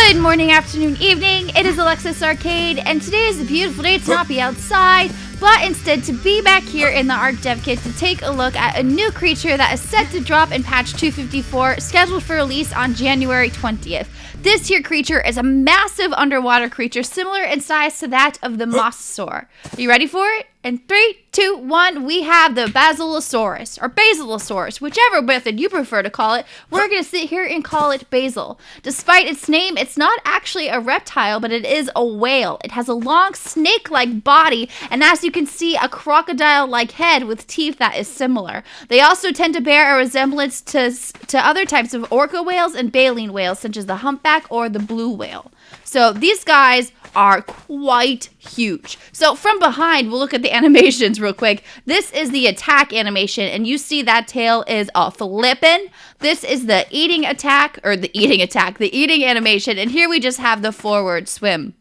Good morning, afternoon, evening. It is Alexis Arcade, and today is a beautiful day to not be outside, but instead to be back here in the ARK dev kit to take a look at a new creature that is set to drop in patch 254, scheduled for release on January 20th. This here creature is a massive underwater creature similar in size to that of the mososaurus. Are you ready for it? In 3, 2, 1, we have the Basilosaurus, or Basilosaurus, whichever method you prefer to call it. We're going to sit here and call it Basil. Despite its name, it's not actually a reptile, but it is a whale. It has a long snake-like body, and as you can see, a crocodile-like head with teeth that is similar. They also tend to bear a resemblance to other types of orca whales and baleen whales, such as the humpback or the blue whale. So these guys are quite huge. So from behind, we'll look at the animations real quick. This is the attack animation, and you see that tail is flippin'. This is the eating animation, and here we just have the forward swim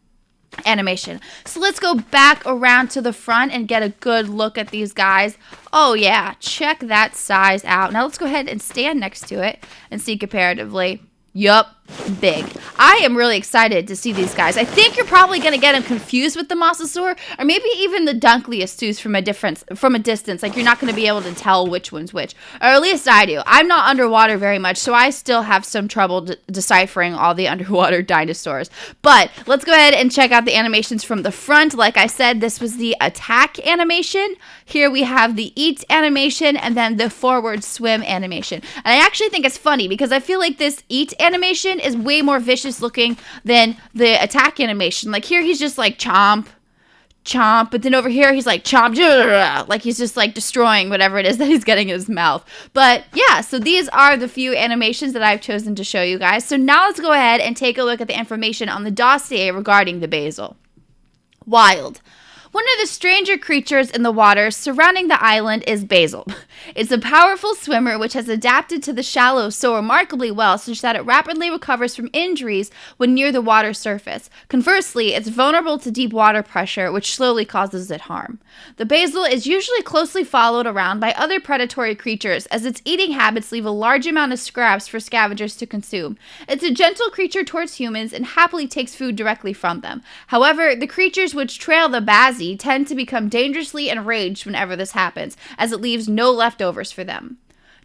animation. So let's go back around to the front and get a good look at these guys. Oh yeah, check that size out. Now let's go ahead and stand next to it and see comparatively. Yup, big. I am really excited to see these guys. I think you're probably going to get them confused with the mososaurus, or maybe even the Dunkleosteus from a distance. Like, you're not going to be able to tell which one's which. Or at least I do. I'm not underwater very much, so I still have some trouble deciphering all the underwater dinosaurs. But let's go ahead and check out the animations from the front. Like I said, this was the attack animation. Here we have the eat animation, and then the forward swim animation. And I actually think it's funny because I feel like this eat animation is way more vicious looking than the attack animation. Like, here he's just like chomp, chomp, but then over here he's like chomp, like he's just like destroying whatever it is that he's getting in his mouth. But yeah, so these are the few animations that I've chosen to show you guys. So now let's go ahead and take a look at the information on the dossier regarding the basil. Wild. One of the stranger creatures in the water surrounding the island is Basil. It's a powerful swimmer which has adapted to the shallows so remarkably well such that it rapidly recovers from injuries when near the water surface. Conversely, it's vulnerable to deep water pressure which slowly causes it harm. The Basil is usually closely followed around by other predatory creatures as its eating habits leave a large amount of scraps for scavengers to consume. It's a gentle creature towards humans and happily takes food directly from them. However, the creatures which trail the Basi tend to become dangerously enraged whenever this happens, as it leaves no leftovers for them.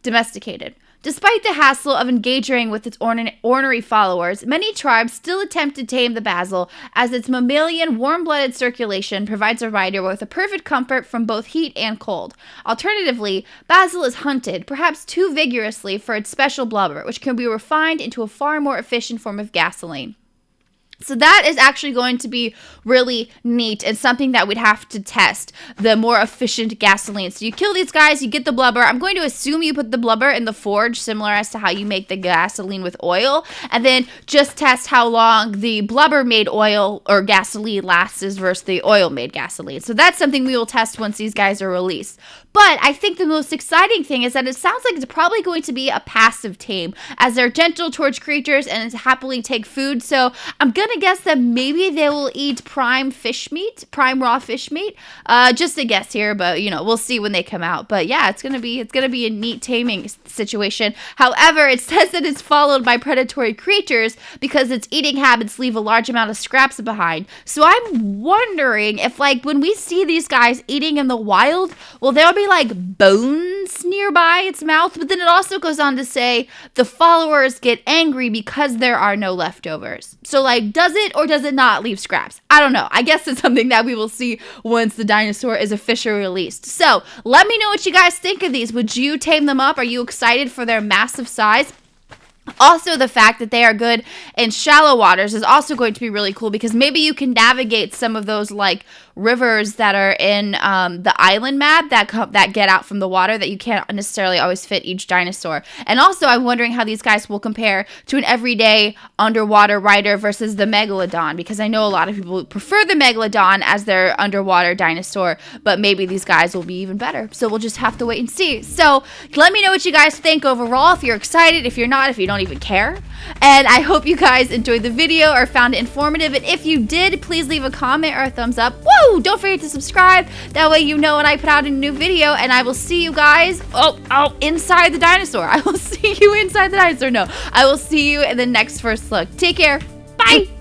Domesticated. Despite the hassle of engaging with its ornery followers, many tribes still attempt to tame the basil, as its mammalian, warm-blooded circulation provides a rider with a perfect comfort from both heat and cold. Alternatively, basil is hunted, perhaps too vigorously, for its special blubber, which can be refined into a far more efficient form of gasoline. So that is actually going to be really neat and something that we'd have to test, the more efficient gasoline. So you kill these guys, you get the blubber. I'm going to assume you put the blubber in the forge, similar as to how you make the gasoline with oil, and then just test how long the blubber-made oil or gasoline lasts versus the oil-made gasoline. So that's something we will test once these guys are released. But I think the most exciting thing is that it sounds like it's probably going to be a passive tame, as they're gentle towards creatures and happily take food. So I'm going to guess that maybe they will eat prime raw fish meat. Just a guess here, but you know, we'll see when they come out. But yeah, it's gonna be a neat taming situation. However, it says that it's followed by predatory creatures because its eating habits leave a large amount of scraps behind. So I'm wondering if, like, when we see these guys eating in the wild, will there be like bones nearby its mouth? But then it also goes on to say the followers get angry because there are no leftovers. So, like, does it or does it not leave scraps? I don't know. I guess it's something that we will see once the dinosaur is officially released. So let me know what you guys think of these. Would you tame them up? Are you excited for their massive size? Also, the fact that they are good in shallow waters is also going to be really cool because maybe you can navigate some of those like rivers that are in the island map that get out from the water that you can't necessarily always fit each dinosaur. And also, I'm wondering how these guys will compare to an everyday underwater rider versus the megalodon, because I know a lot of people prefer the megalodon as their underwater dinosaur, but maybe these guys will be even better. So we'll just have to wait and see. So let me know what you guys think overall, if you're excited, if you're not, if you don't even care. And I hope you guys enjoyed the video or found it informative. And if you did, please leave a comment or a thumbs up. Woo! Don't forget to subscribe. That way you know when I put out a new video. And I will see you guys inside the dinosaur. I will see you inside the dinosaur. No, I will see you in the next first look. Take care. Bye! Bye.